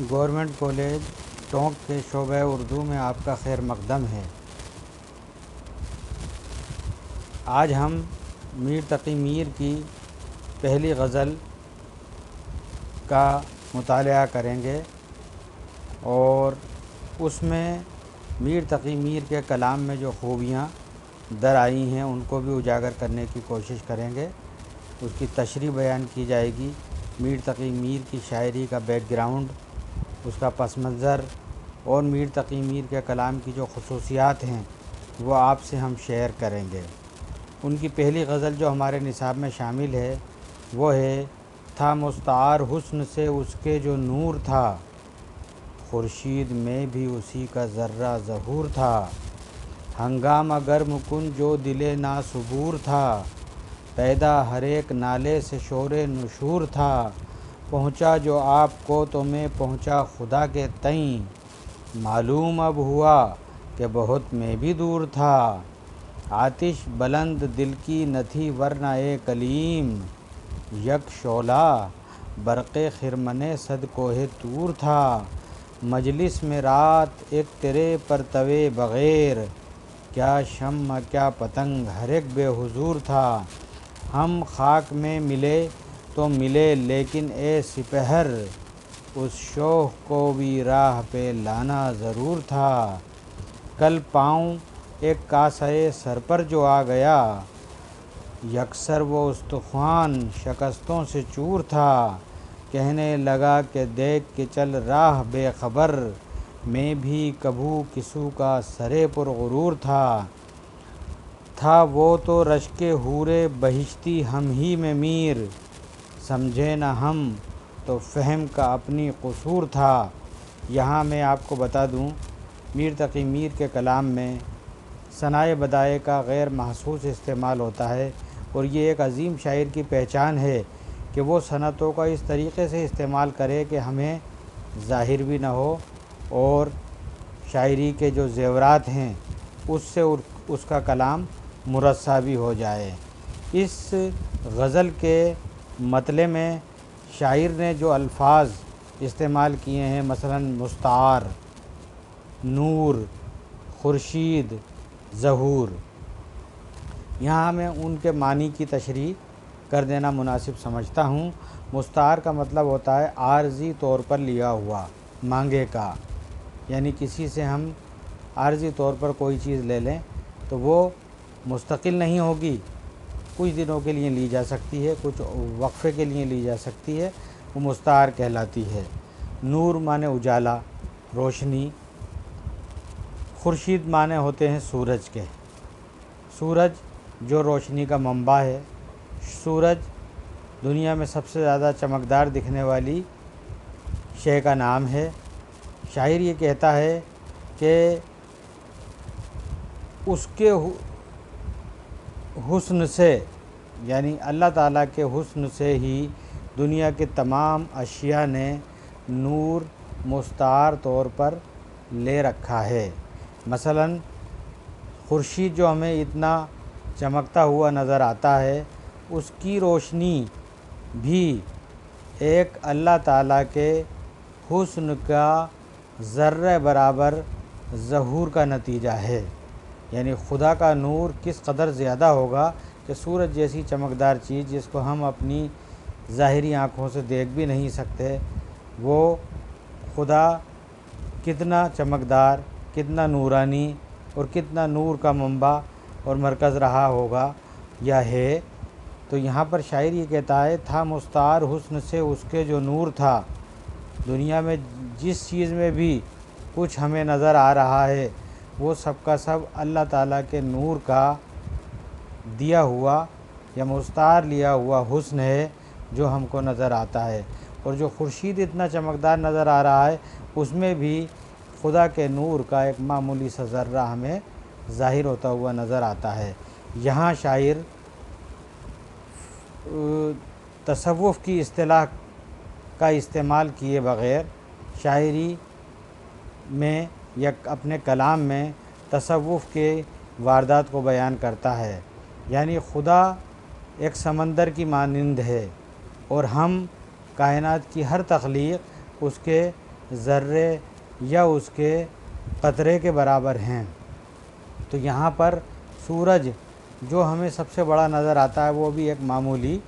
Government college tonic کے شعبہ اردو میں آپ کا خیر مقدم ہے۔ آج ہم میر تقی میر کی پہلی غزل کا مطالعہ کریں گے اور اس میں میر تقی میر کے کلام میں جو خوبیاں در آئی ہیں ان کو بھی اجاگر کرنے کی کوشش کریں گے۔ اس کی تشریح بیان کی جائے گی، میر تقی میر کی شاعری کا بیک گراؤنڈ، اس کا پس منظر اور میر تقی میر کے کلام کی جو خصوصیات ہیں وہ آپ سے ہم شیئر کریں گے۔ ان کی پہلی غزل جو ہمارے نصاب میں شامل ہے وہ ہے تھا مستعار حسن سے اس کے جو نور تھا، خورشید میں بھی اسی کا ذرہ ظہور تھا، ہنگامہ گرم کن جو دل ناصبور تھا، پیدا ہر ایک نالے سے شور نشور تھا، پہنچا جو آپ کو تو میں پہنچا خدا کے تئیں، معلوم اب ہوا کہ بہت میں بھی دور تھا، آتش بلند دل کی نہ تھی ورنہ اے کلیم، یک شعلہ برق خرمن صد کوہ طور تھا، مجلس میں رات ایک تیرے پرتوے بغیر، کیا شمع کیا پتنگ ہر ایک بے حضور تھا، ہم خاک میں ملے تو ملے لیکن اے سپہر، اس شوق کو بھی راہ پہ لانا ضرور تھا، کل پاؤں ایک کاسے سر پر جو آ گیا، یکسر وہ استخوان شکستوں سے چور تھا، کہنے لگا کہ دیکھ کے چل راہ بے خبر، میں بھی کبھو کسو کا سرے پر غرور تھا وہ تو رشک حور بہشتی ہم ہی میں میر، سمجھے نہ ہم تو فہم کا اپنی قصور تھا۔ یہاں میں آپ کو بتا دوں میر تقی میر کے کلام میں ثنائے بدائے کا غیر محسوس استعمال ہوتا ہے، اور یہ ایک عظیم شاعر کی پہچان ہے کہ وہ صنعتوں کا اس طریقے سے استعمال کرے کہ ہمیں ظاہر بھی نہ ہو اور شاعری کے جو زیورات ہیں اس سے اس کا کلام مرصع بھی ہو جائے۔ اس غزل کے مطلع میں شاعر نے جو الفاظ استعمال کیے ہیں، مثلا مستعار، نور، خورشید، ظہور، یہاں میں ان کے معنی کی تشریح کر دینا مناسب سمجھتا ہوں۔ مستعار کا مطلب ہوتا ہے عارضی طور پر لیا ہوا، مانگے کا، یعنی کسی سے ہم عارضی طور پر کوئی چیز لے لیں تو وہ مستقل نہیں ہوگی، کچھ دنوں کے لیے لی جا سکتی ہے، کچھ وقفے کے لیے لی جا سکتی ہے، وہ مستعار کہلاتی ہے۔ نور معنی اجالا، روشنی، خورشید معنی ہوتے ہیں سورج کے، سورج جو روشنی کا منبع ہے، سورج دنیا میں سب سے زیادہ چمکدار دکھنے والی شے کا نام ہے۔ شاعر یہ کہتا ہے کہ اس کے حسن سے، یعنی اللہ تعالیٰ کے حسن سے ہی دنیا کے تمام اشیاء نے نور مستعار طور پر لے رکھا ہے۔ مثلا خورشید جو ہمیں اتنا چمکتا ہوا نظر آتا ہے، اس کی روشنی بھی ایک اللہ تعالیٰ کے حسن کا ذرہ برابر ظہور کا نتیجہ ہے، یعنی خدا کا نور کس قدر زیادہ ہوگا کہ سورج جیسی چمکدار چیز جس کو ہم اپنی ظاہری آنکھوں سے دیکھ بھی نہیں سکتے، وہ خدا کتنا چمکدار، کتنا نورانی اور کتنا نور کا منبع اور مرکز رہا ہوگا یا ہے۔ تو یہاں پر شاعر یہ کہتا ہے تھا مستعار حسن سے اس کے جو نور تھا، دنیا میں جس چیز میں بھی کچھ ہمیں نظر آ رہا ہے وہ سب کا سب اللہ تعالیٰ کے نور کا دیا ہوا یا مستعار لیا ہوا حسن ہے جو ہم کو نظر آتا ہے، اور جو خورشید اتنا چمکدار نظر آ رہا ہے اس میں بھی خدا کے نور کا ایک معمولی سا ذرہ ہمیں ظاہر ہوتا ہوا نظر آتا ہے۔ یہاں شاعر تصوف کی اصطلاح کا استعمال کیے بغیر شاعری میں یا اپنے کلام میں تصوف کے واردات کو بیان کرتا ہے، یعنی خدا ایک سمندر کی مانند ہے اور ہم کائنات کی ہر تخلیق اس کے ذرے یا اس کے قطرے کے برابر ہیں۔ تو یہاں پر سورج جو ہمیں سب سے بڑا نظر آتا ہے وہ بھی ایک معمولی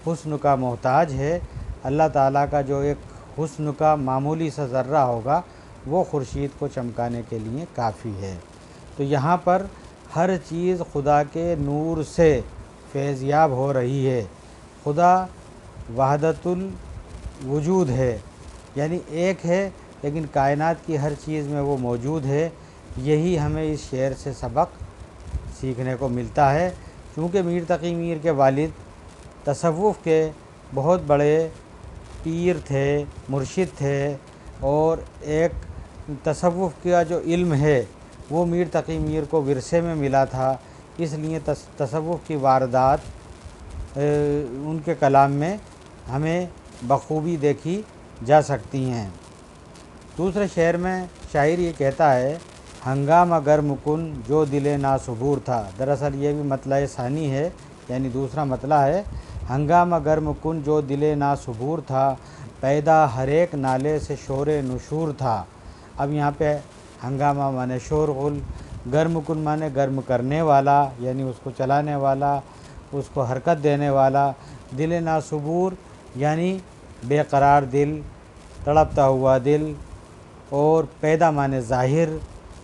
حسن کا محتاج ہے۔ اللہ تعالیٰ کا جو ایک حسن کا معمولی سا ذرہ ہوگا وہ خورشید کو چمکانے کے لیے کافی ہے۔ تو یہاں پر ہر چیز خدا کے نور سے فیضیاب ہو رہی ہے۔ خدا وحدت الوجود ہے، یعنی ایک ہے لیکن کائنات کی ہر چیز میں وہ موجود ہے۔ یہی ہمیں اس شعر سے سبق سیکھنے کو ملتا ہے۔ چونکہ میر تقی میر کے والد تصوف کے بہت بڑے پیر تھے، مرشد تھے، اور ایک تصوف کا جو علم ہے وہ میر تقی میر کو ورثے میں ملا تھا، اس لیے تصوف کی واردات ان کے کلام میں ہمیں بخوبی دیکھی جا سکتی ہیں۔ دوسرے شعر میں شاعر یہ کہتا ہے، ہنگامہ گرم کن جو دل ناصبور تھا۔ دراصل یہ بھی مطلع ثانی ہے، یعنی دوسرا مطلع ہے، ہنگامہ گرم کن جو دل ناصبور تھا، پیدا ہر ایک نالے سے شور نشور تھا۔ اب یہاں پہ ہنگامہ مانے شور غل، گرم کن مانے گرم کرنے والا، یعنی اس کو چلانے والا، اس کو حرکت دینے والا، دل ناصبور یعنی بے قرار دل، تڑپتا ہوا دل، اور پیدا مانے ظاہر۔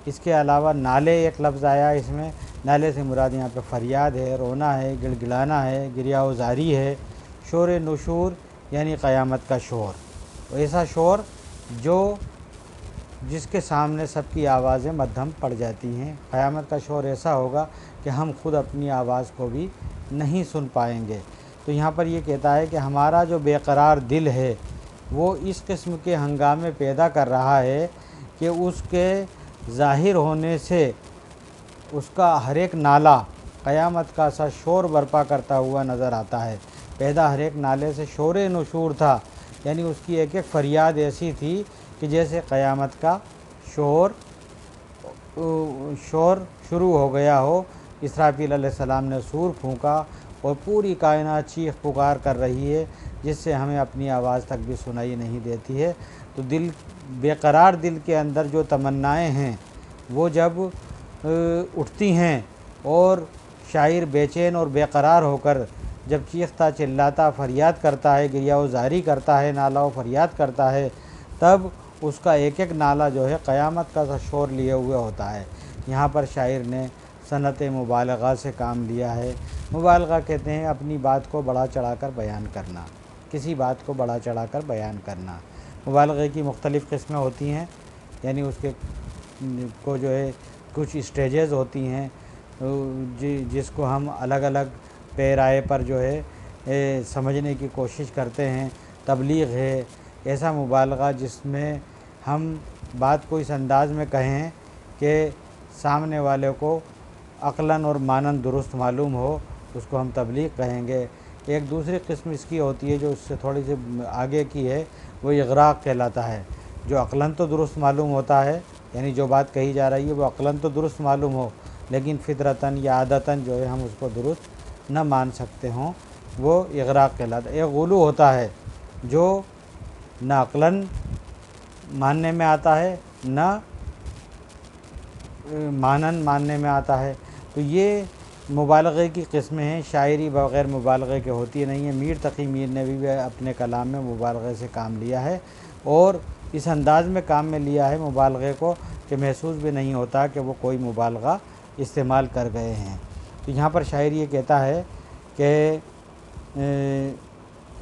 اس کے علاوہ نالے ایک لفظ آیا اس میں، نالے سے مراد یہاں پہ فریاد ہے، رونا ہے، گڑ گڑانا ہے، گریہ و زاری ہے۔ شور نشور یعنی قیامت کا شور، ایسا شور جس کے سامنے سب کی آوازیں مدھم پڑ جاتی ہیں۔ قیامت کا شور ایسا ہوگا کہ ہم خود اپنی آواز کو بھی نہیں سن پائیں گے۔ تو یہاں پر یہ کہتا ہے کہ ہمارا جو بے قرار دل ہے وہ اس قسم کے ہنگامے پیدا کر رہا ہے کہ اس کے ظاہر ہونے سے اس کا ہر ایک نالہ قیامت کا سا شور برپا کرتا ہوا نظر آتا ہے۔ پیدا ہر ایک نالے سے شور نشور تھا، یعنی اس کی ایک ایک فریاد ایسی تھی کہ جیسے قیامت کا شور شروع ہو گیا ہو۔ اسرافیل علیہ السلام نے سور پھونکا اور پوری کائنات چیخ پکار کر رہی ہے، جس سے ہمیں اپنی آواز تک بھی سنائی نہیں دیتی ہے۔ تو دل، بے قرار دل کے اندر جو تمنائیں ہیں وہ جب اٹھتی ہیں، اور شاعر بے چین اور بے قرار ہو کر جب چیختا چلاتا فریاد کرتا ہے، گریہ و زاری کرتا ہے، نالہ و فریاد کرتا ہے، تب اس کا ایک ایک نالہ جو ہے قیامت کا سا شور لیے ہوئے ہوتا ہے۔ یہاں پر شاعر نے صنعت مبالغہ سے کام لیا ہے۔ مبالغہ کہتے ہیں اپنی بات کو بڑھا چڑھا کر بیان کرنا، کسی بات کو بڑھا چڑھا کر بیان کرنا۔ مبالغے کی مختلف قسمیں ہوتی ہیں، یعنی اس کے کو جو ہے کچھ اسٹیجز ہوتی ہیں جس کو ہم الگ الگ پیرائے پر جو ہے سمجھنے کی کوشش کرتے ہیں۔ تبلیغ ہے ایسا مبالغہ جس میں ہم بات کو اس انداز میں کہیں کہ سامنے والے کو عقلاً اور ماناً درست معلوم ہو، اس کو ہم تبلیغ کہیں گے۔ ایک دوسری قسم اس کی ہوتی ہے جو اس سے تھوڑی سی آگے کی ہے، وہ اغراق کہلاتا ہے۔ جو عقلاً تو درست معلوم ہوتا ہے، یعنی جو بات کہی جا رہی ہے وہ عقلاً تو درست معلوم ہو، لیکن فطرتاً یا عادتاً جو ہے ہم اس کو درست نہ مان سکتے ہوں، وہ اغراق کہلاتا ہے۔ ایک غلو ہوتا ہے جو نہ عقلاً ماننے میں آتا ہے نہ مانن ماننے میں آتا ہے۔ تو یہ مبالغے کی قسمیں ہیں۔ شاعری بغیر مبالغے کے ہوتی نہیں ہے۔ میر تقی میر نے بھی اپنے کلام میں مبالغے سے کام لیا ہے، اور اس انداز میں کام میں لیا ہے مبالغے کو کہ محسوس بھی نہیں ہوتا کہ وہ کوئی مبالغہ استعمال کر گئے ہیں۔ تو یہاں پر شاعر یہ کہتا ہے کہ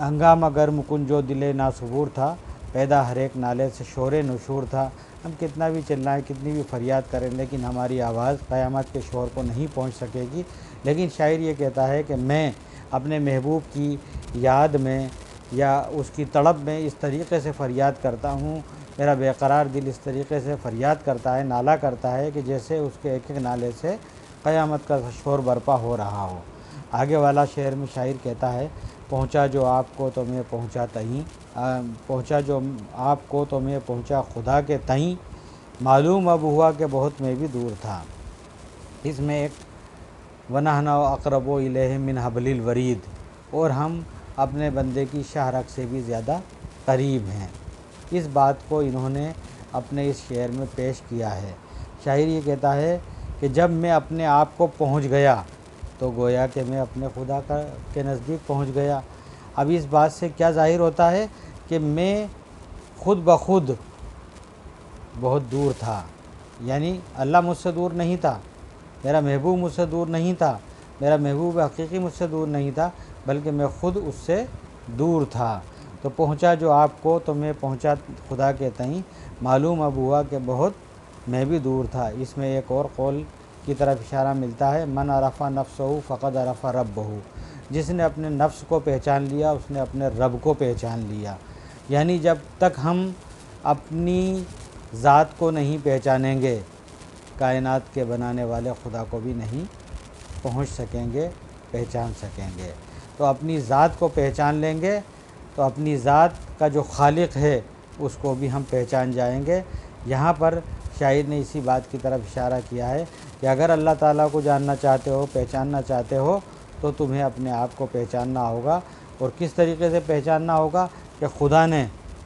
ہنگامہ گرم کن جو دل ناصبور تھا، پیدا ہر ایک نالے سے شور نشور تھا۔ ہم کتنا بھی چلائیں، کتنی بھی فریاد کریں، لیکن ہماری آواز قیامت کے شور کو نہیں پہنچ سکے گی۔ لیکن شاعر یہ کہتا ہے کہ میں اپنے محبوب کی یاد میں یا اس کی طلب میں اس طریقے سے فریاد کرتا ہوں، میرا بے قرار دل اس طریقے سے فریاد کرتا ہے، نالہ کرتا ہے کہ جیسے اس کے ایک ایک نالے سے قیامت کا شور برپا ہو رہا ہو۔ آگے والا شعر میں شاعر کہتا ہے، پہنچا جو آپ کو تو میں پہنچا تہیں، پہنچا جو آپ کو تو میں پہنچا خدا کے تئیں، معلوم اب ہوا کہ بہت میں بھی دور تھا۔ اس میں ایک وَنَحْنُ أَقْرَبُ إِلَيْهِ مِنْ حَبْلِ الْوَرِيدِ، اور ہم اپنے بندے کی شاہ رگ سے بھی زیادہ قریب ہیں۔ اس بات کو انہوں نے اپنے اس شعر میں پیش کیا ہے۔ شاعر یہ کہتا ہے کہ جب میں اپنے آپ کو پہنچ گیا تو گویا کہ میں اپنے خدا کے نزدیک پہنچ گیا۔ اب اس بات سے کیا ظاہر ہوتا ہے کہ میں خود بخود بہت دور تھا، یعنی اللہ مجھ سے دور نہیں تھا، میرا محبوب مجھ سے دور نہیں تھا، میرا محبوب حقیقی مجھ سے دور نہیں تھا، بلکہ میں خود اس سے دور تھا۔ تو پہنچا جو آپ کو تو میں پہنچا خدا کے تئیں، معلوم اب ہوا کہ بہت میں بھی دور تھا۔ اس میں ایک اور قول کی طرف اشارہ ملتا ہے، من عرف نفسہ فقد عرف ربہ، جس نے اپنے نفس کو پہچان لیا اس نے اپنے رب کو پہچان لیا۔ یعنی جب تک ہم اپنی ذات کو نہیں پہچانیں گے، کائنات کے بنانے والے خدا کو بھی نہیں پہنچ سکیں گے، پہچان سکیں گے۔ تو اپنی ذات کو پہچان لیں گے تو اپنی ذات کا جو خالق ہے اس کو بھی ہم پہچان جائیں گے۔ یہاں پر شاعر نے اسی بات کی طرف اشارہ کیا ہے کہ اگر اللہ تعالیٰ کو جاننا چاہتے ہو، پہچاننا چاہتے ہو تو تمہیں اپنے آپ کو پہچاننا ہوگا۔ اور کس طریقے سے پہچاننا ہوگا کہ خدا نے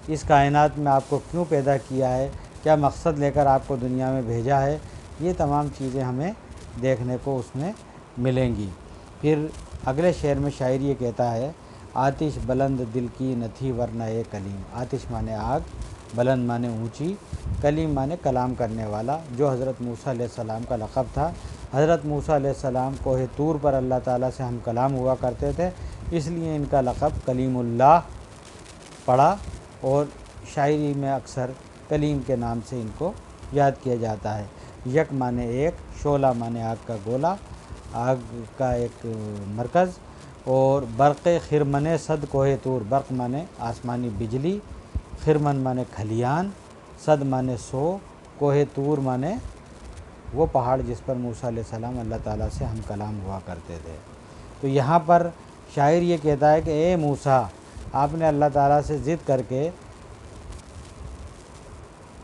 اس کائنات میں آپ کو کیوں پیدا کیا ہے، کیا مقصد لے کر آپ کو دنیا میں بھیجا ہے، یہ تمام چیزیں ہمیں دیکھنے کو اس میں ملیں گی۔ پھر اگلے شعر میں شاعر یہ کہتا ہے، آتش بلند دل کی نہ تھی ورنہ اے کلیم۔ آتش مانے آگ، بلند مانے اونچی، کلیم مانے کلام کرنے والا، جو حضرت موسیٰ علیہ السلام کا لقب تھا۔ حضرت موسیٰ علیہ السلام کوہ طور پر اللہ تعالیٰ سے ہم کلام ہوا کرتے تھے، اس لیے ان کا لقب کلیم اللہ پڑا، اور شاعری میں اکثر کلیم کے نام سے ان کو یاد کیا جاتا ہے۔ یک مانے ایک، شعلہ مانے آگ کا گولا، آگ کا ایک مرکز، اور برق خرمن صد کوہ طور، برق مانے آسمانی بجلی، خرمن مانے کھلیان، صد مانے 100، کوہ طور مانے وہ پہاڑ جس پر موسیٰ علیہ السلام اللہ تعالیٰ سے ہم کلام ہوا کرتے تھے۔ تو یہاں پر شاعر یہ کہتا ہے کہ اے موسیٰ، آپ نے اللہ تعالیٰ سے ضد کر کے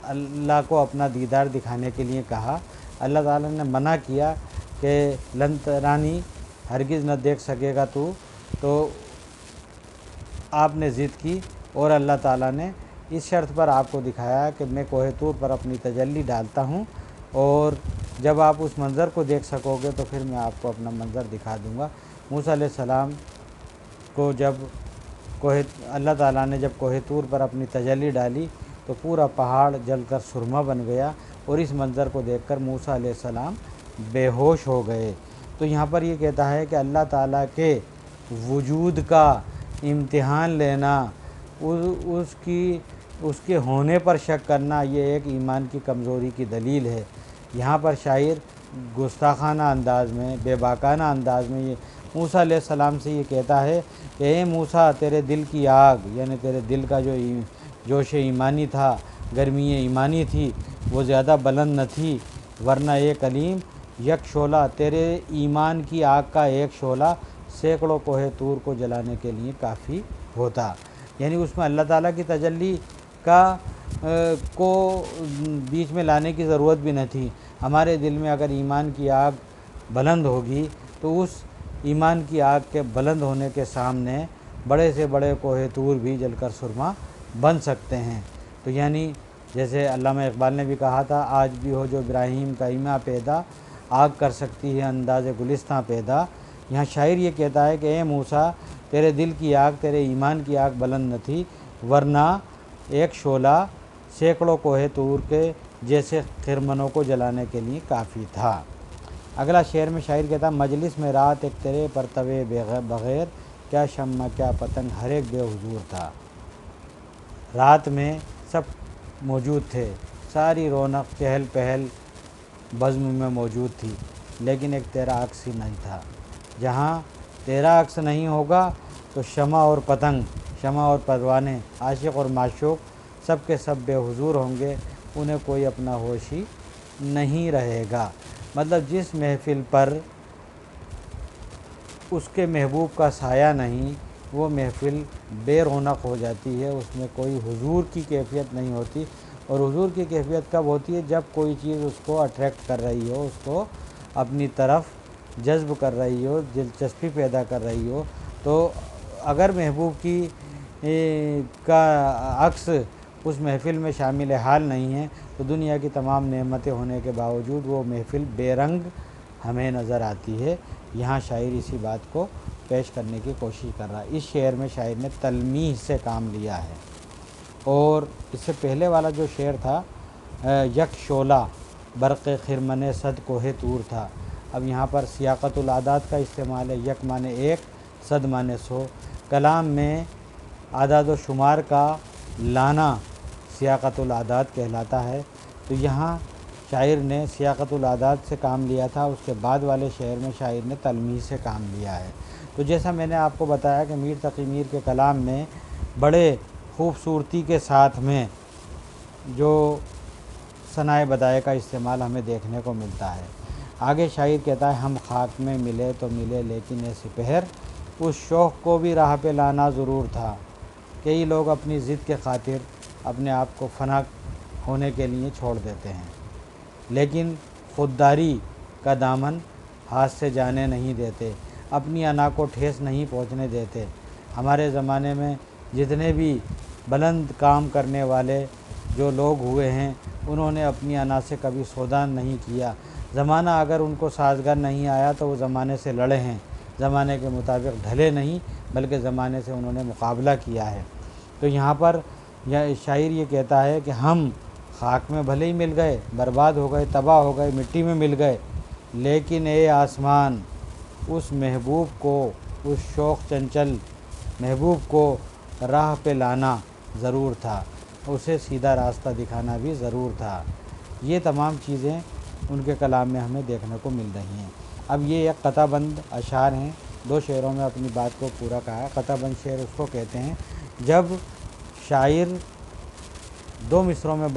اللہ کو اپنا دیدار دکھانے کے لیے کہا، اللہ تعالیٰ نے منع کیا کہ لن ترانی، ہرگز نہ دیکھ سکے گا تو آپ نے ضد کی، اور اللہ تعالیٰ نے اس شرط پر آپ کو دکھایا کہ میں کوہ طور پر اپنی تجلی ڈالتا ہوں، اور جب آپ اس منظر کو دیکھ سکو گے تو پھر میں آپ کو اپنا منظر دکھا دوں گا۔ موسیٰ علیہ السلام کو جب اللہ تعالیٰ نے جب کوہ طور پر اپنی تجلی ڈالی تو پورا پہاڑ جل کر سرما بن گیا، اور اس منظر کو دیکھ کر موسیٰ علیہ السلام بے ہوش ہو گئے۔ تو یہاں پر یہ کہتا ہے کہ اللہ تعالیٰ کے وجود کا امتحان لینا، اس کے ہونے پر شک کرنا، یہ ایک ایمان کی کمزوری کی دلیل ہے۔ یہاں پر شاعر گستاخانہ انداز میں، بے باکانہ انداز میں یہ موسیٰ علیہ السلام سے یہ کہتا ہے کہ اے موسیٰ، تیرے دل کی آگ، یعنی تیرے دل کا جو جوش ایمانی تھا، گرمی ایمانی تھی، وہ زیادہ بلند نہ تھی، ورنہ یہ کلیم، یک شعلہ، تیرے ایمان کی آگ کا ایک شعلہ سینکڑوں کوہ طور کو جلانے کے لیے کافی ہوتا۔ یعنی اس میں اللہ تعالیٰ کی تجلی کو بیچ میں لانے کی ضرورت بھی نہ تھی۔ ہمارے دل میں اگر ایمان کی آگ بلند ہوگی تو اس ایمان کی آگ کے بلند ہونے کے سامنے بڑے سے بڑے کوہ طور بھی جل کر سرما بن سکتے ہیں۔ تو یعنی جیسے علامہ اقبال نے بھی کہا تھا، آج بھی ہو جو ابراہیم کا ایما پیدا، آگ کر سکتی ہے انداز گلستاں پیدا۔ یہاں شاعر یہ کہتا ہے کہ اے موسیٰ، تیرے دل کی آگ، تیرے ایمان کی آگ بلند نہ تھی، ورنہ ایک شعلہ سینکڑوں کوہ طور کے جیسے خرمنوں کو جلانے کے لیے کافی تھا۔ اگلا شعر میں شاعر کہتا ہے، مجلس میں رات ایک تیرے پرتوے بغیر، کیا شمع کیا پتنگ ہر ایک بے حضور تھا۔ رات میں سب موجود تھے، ساری رونق چہل پہل بزم میں موجود تھی، لیکن ایک تیرا عکس ہی نہیں تھا۔ جہاں تیرا عکس نہیں ہوگا تو شمع اور پتنگ، شمع اور پروانے، عاشق اور معشوق سب کے سب بے حضور ہوں گے، انہیں کوئی اپنا ہوش ہی نہیں رہے گا۔ مطلب جس محفل پر اس کے محبوب کا سایہ نہیں، وہ محفل بے رونق ہو جاتی ہے، اس میں کوئی حضور کی کیفیت نہیں ہوتی۔ اور حضور کی کیفیت کب ہوتی ہے؟ جب کوئی چیز اس کو اٹریکٹ کر رہی ہو، اس کو اپنی طرف جذب کر رہی ہو، دلچسپی پیدا کر رہی ہو۔ تو اگر محبوب کا عکس اس محفل میں شامل حال نہیں ہیں تو دنیا کی تمام نعمتیں ہونے کے باوجود وہ محفل بے رنگ ہمیں نظر آتی ہے۔ یہاں شاعر اسی بات کو پیش کرنے کی کوشش کر رہا ہے۔ اس شعر میں شاعر نے تلمیح سے کام لیا ہے، اور اس سے پہلے والا جو شعر تھا یک شعلہ برق خرمن صد کوہ طور تھا، اب یہاں پر سیاقت العادات کا استعمال ہے۔ یک معنی ایک، صد معنی 100، کلام میں اعداد و شمار کا لانا سیاقت العادات کہلاتا ہے۔ تو یہاں شاعر نے سیاقت العادات سے کام لیا تھا، اس کے بعد والے شعر میں شاعر نے تلمیح سے کام لیا ہے۔ تو جیسا میں نے آپ کو بتایا کہ میر تقی میر کے کلام میں بڑے خوبصورتی کے ساتھ میں جو ثنائے بدائع کا استعمال ہمیں دیکھنے کو ملتا ہے۔ آگے شاعر کہتا ہے ہم خاک میں ملے تو ملے لیکن اے سپہر، اس شوق کو بھی راہ پہ لانا ضرور تھا۔ کئی لوگ اپنی ضد کے خاطر اپنے آپ کو فنا ہونے کے لیے چھوڑ دیتے ہیں، لیکن خودداری کا دامن ہاتھ سے جانے نہیں دیتے، اپنی انا کو ٹھیس نہیں پہنچنے دیتے۔ ہمارے زمانے میں جتنے بھی بلند کام کرنے والے جو لوگ ہوئے ہیں انہوں نے اپنی انا سے کبھی سودا نہیں کیا۔ زمانہ اگر ان کو سازگار نہیں آیا تو وہ زمانے سے لڑے ہیں، زمانے کے مطابق ڈھلے نہیں بلکہ زمانے سے انہوں نے مقابلہ کیا ہے۔ تو یہاں پر شاعر یہ کہتا ہے کہ ہم خاک میں بھلے ہی مل گئے، برباد ہو گئے، تباہ ہو گئے، مٹی میں مل گئے، لیکن اے آسمان، اس محبوب کو، اس شوق چنچل محبوب کو راہ پہ لانا ضرور تھا، اسے سیدھا راستہ دکھانا بھی ضرور تھا۔ یہ تمام چیزیں ان کے کلام میں ہمیں دیکھنے کو مل رہی ہیں۔ اب یہ ایک قطع بند اشعار ہیں، 2 شعروں میں اپنی بات کو پورا کہا ہے۔ قطع بند شعر اس کو کہتے ہیں جب شاعر 2 مصروں میں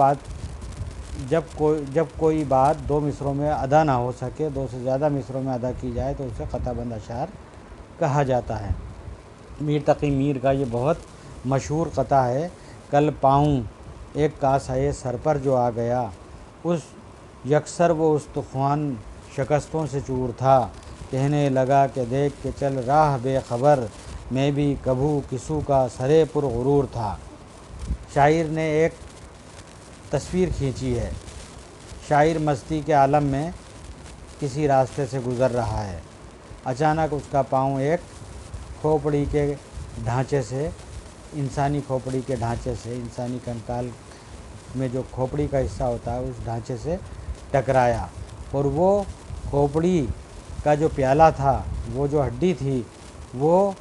جب کوئی بات 2 مصروں میں ادا نہ ہو سکے، 2 سے زیادہ مصروں میں ادا کی جائے تو اسے قطع بند اشعار کہا جاتا ہے۔ میر تقی میر کا یہ بہت مشہور قطع ہے، کل پاؤں ایک کاسہ سر پر جو آ گیا، اس یکسر وہ استخوان شکستوں سے چور تھا، کہنے لگا کہ دیکھ کے چل راہ بے خبر، میں بھی کبھو کسو کا سرے پر غرور تھا۔ شاعر نے ایک تصویر کھینچی ہے، شاعر مستی کے عالم میں کسی راستے سے گزر رہا ہے، اچانک اس کا پاؤں ایک کھوپڑی کے ڈھانچے سے، انسانی کھوپڑی کے ڈھانچے سے، انسانی کنکال میں جو کھوپڑی کا حصہ ہوتا ہے اس ڈھانچے سے ٹکرایا، اور وہ کھوپڑی کا جو پیالہ تھا، وہ جو ہڈی تھی، وہ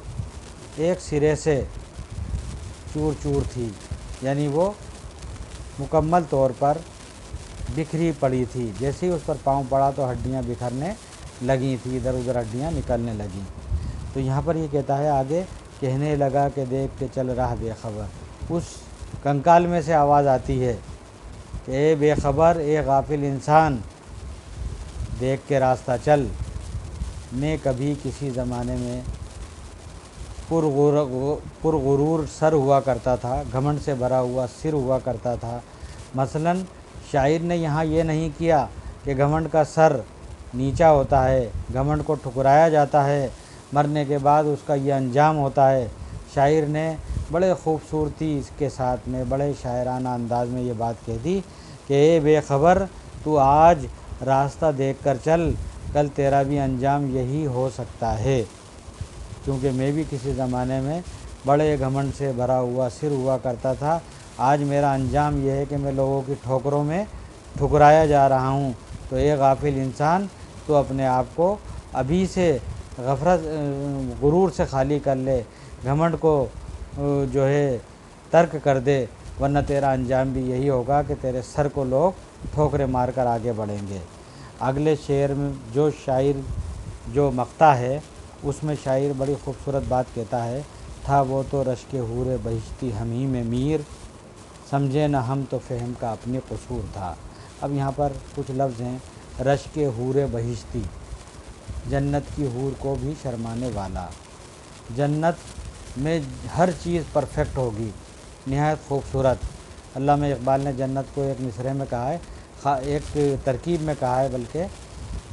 ایک سرے سے چور چور تھی، یعنی وہ مکمل طور پر بکھری پڑی تھی۔ جیسے ہی اس پر پاؤں پڑا تو ہڈیاں بکھرنے لگی تھیں، ادھر ادھر ہڈیاں نکلنے لگیں۔ تو یہاں پر یہ کہتا ہے آگے، کہنے لگا کہ دیکھ کے چل راہ بے خبر، اس کنکال میں سے آواز آتی ہے کہ اے بے خبر، اے غافل انسان، دیکھ کے راستہ چل، میں کبھی کسی زمانے میں پرغرور سر ہوا کرتا تھا، گھمنڈ سے بھرا ہوا سر ہوا کرتا تھا۔ مثلاً شاعر نے یہاں یہ نہیں کیا کہ گھمنڈ کا سر نیچا ہوتا ہے، گھمنڈ کو ٹھکرایا جاتا ہے، مرنے کے بعد اس کا یہ انجام ہوتا ہے۔ شاعر نے بڑے خوبصورتی اس کے ساتھ میں، بڑے شاعرانہ انداز میں یہ بات کہہ دی کہ اے بے خبر، تو آج راستہ دیکھ کر چل، کل تیرا بھی انجام یہی ہو سکتا ہے، کیونکہ میں بھی کسی زمانے میں بڑے گھمنڈ سے بھرا ہوا سر ہوا کرتا تھا، آج میرا انجام یہ ہے کہ میں لوگوں کی ٹھوکروں میں ٹھکرایا جا رہا ہوں۔ تو اے غافل انسان، تو اپنے آپ کو ابھی سے غرور سے خالی کر لے، گھمنڈ کو جو ہے ترک کر دے، ورنہ تیرا انجام بھی یہی ہوگا کہ تیرے سر کو لوگ ٹھوکریں مار کر آگے بڑھیں گے۔ اگلے شعر میں جو مقطع ہے اس میں شاعر بڑی خوبصورت بات کہتا ہے، تھا وہ تو رشک حور بہشتی ہمیں میں میر، سمجھے نہ ہم تو فہم کا اپنی قصور تھا۔ اب یہاں پر کچھ لفظ ہیں، رشک حور بہشتی، جنت کی حور کو بھی شرمانے والا، جنت میں ہر چیز پرفیکٹ ہوگی، نہایت خوبصورت۔ علامہ اقبال نے جنت کو ایک مصرعے میں کہا ہے، ایک ترکیب میں کہا ہے، بلکہ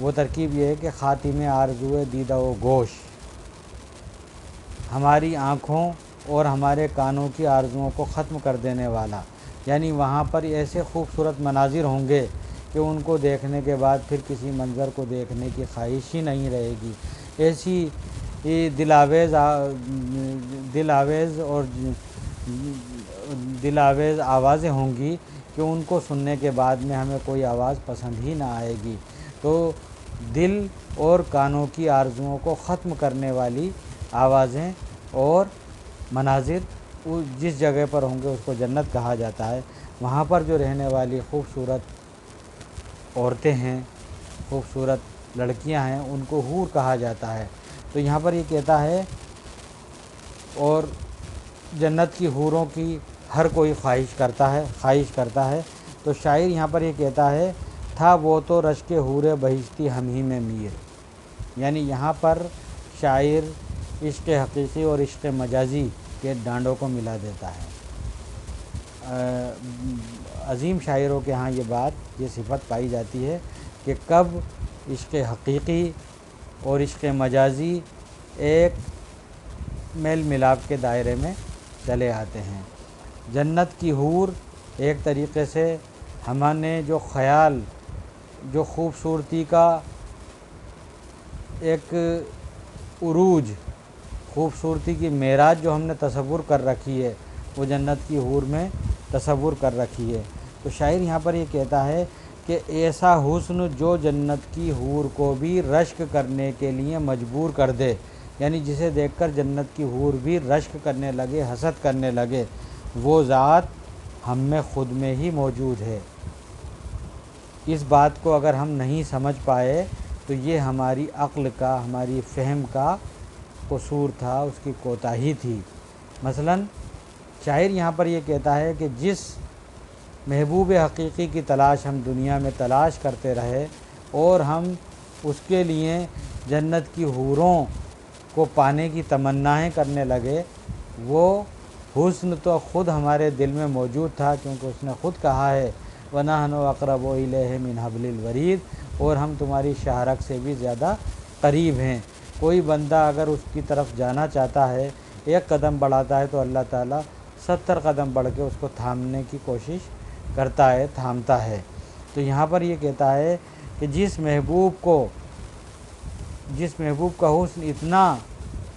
وہ ترکیب یہ ہے کہ خاتم آرزوئے دیدہ و گوش، ہماری آنکھوں اور ہمارے کانوں کی آرزوؤں کو ختم کر دینے والا، یعنی وہاں پر ایسے خوبصورت مناظر ہوں گے کہ ان کو دیکھنے کے بعد پھر کسی منظر کو دیکھنے کی خواہش ہی نہیں رہے گی۔ ایسی دل آویز آوازیں ہوں گی کہ ان کو سننے کے بعد میں ہمیں کوئی آواز پسند ہی نہ آئے گی۔ تو دل اور کانوں کی آرزوؤں کو ختم کرنے والی آوازیں اور مناظر جس جگہ پر ہوں گے اس کو جنت کہا جاتا ہے۔ وہاں پر جو رہنے والی خوبصورت عورتیں ہیں، خوبصورت لڑکیاں ہیں، ان کو حور کہا جاتا ہے۔ تو یہاں پر یہ کہتا ہے، اور جنت کی حوروں کی ہر کوئی خواہش کرتا ہے۔ تو شاعر یہاں پر یہ کہتا ہے، تھا وہ تو رشک حور بہشتی ہم ہی میں میر۔ یعنی یہاں پر شاعر عشق حقیقی اور عشق مجازی کے ڈانڈوں کو ملا دیتا ہے۔ عظیم شاعروں کے ہاں یہ صفت پائی جاتی ہے کہ کب عشق حقیقی اور عشق مجازی ایک میل ملاپ کے دائرے میں چلے آتے ہیں۔ جنت کی حور ایک طریقے سے ہم نے جو خیال، جو خوبصورتی کا ایک عروج، خوبصورتی کی معراج جو ہم نے تصور کر رکھی ہے، وہ جنت کی حور میں تصور کر رکھی ہے۔ تو شاعر یہاں پر یہ کہتا ہے کہ ایسا حسن جو جنت کی حور کو بھی رشک کرنے کے لیے مجبور کر دے، یعنی جسے دیکھ کر جنت کی حور بھی رشک کرنے لگے، حسد کرنے لگے، وہ ذات ہم میں خود میں ہی موجود ہے۔ اس بات کو اگر ہم نہیں سمجھ پائے تو یہ ہماری عقل کا، ہماری فہم کا قصور تھا، اس کی کوتاہی تھی۔ مثلاً شاعر یہاں پر یہ کہتا ہے کہ جس محبوب حقیقی کی تلاش ہم دنیا میں تلاش کرتے رہے اور ہم اس کے لیے جنت کی حوروں کو پانے کی تمنائیں کرنے لگے، وہ حسن تو خود ہمارے دل میں موجود تھا، کیونکہ اس نے خود کہا ہے، وَنَحْنُ أَقْرَبُ إِلَيْهِ مِنْ حَبْلِ الْوَرِيدِ، اور ہم تمہاری شاہرگ سے بھی زیادہ قریب ہیں۔ کوئی بندہ اگر اس کی طرف جانا چاہتا ہے، ایک قدم بڑھاتا ہے تو اللہ تعالیٰ 70 قدم بڑھ کے اس کو تھامنے کی کوشش کرتا ہے، تھامتا ہے۔ تو یہاں پر یہ کہتا ہے کہ جس محبوب کا حسن اتنا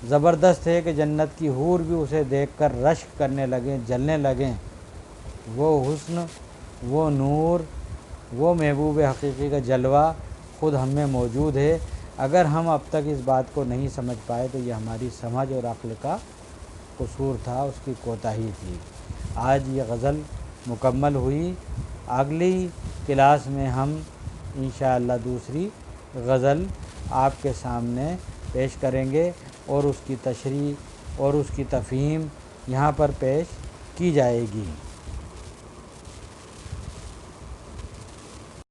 زبردست ہے کہ جنت کی حور بھی اسے دیکھ کر رشک کرنے لگیں، جلنے لگیں، وہ حسن، وہ نور، وہ محبوب حقیقی کا جلوہ خود ہم میں موجود ہے۔ اگر ہم اب تک اس بات کو نہیں سمجھ پائے تو یہ ہماری سمجھ اور عقل کا قصور تھا، اس کی کوتاہی تھی۔ آج یہ غزل مکمل ہوئی۔ اگلی کلاس میں ہم انشاءاللہ دوسری غزل آپ کے سامنے پیش کریں گے اور اس کی تشریح اور اس کی تفہیم یہاں پر پیش کی جائے گی۔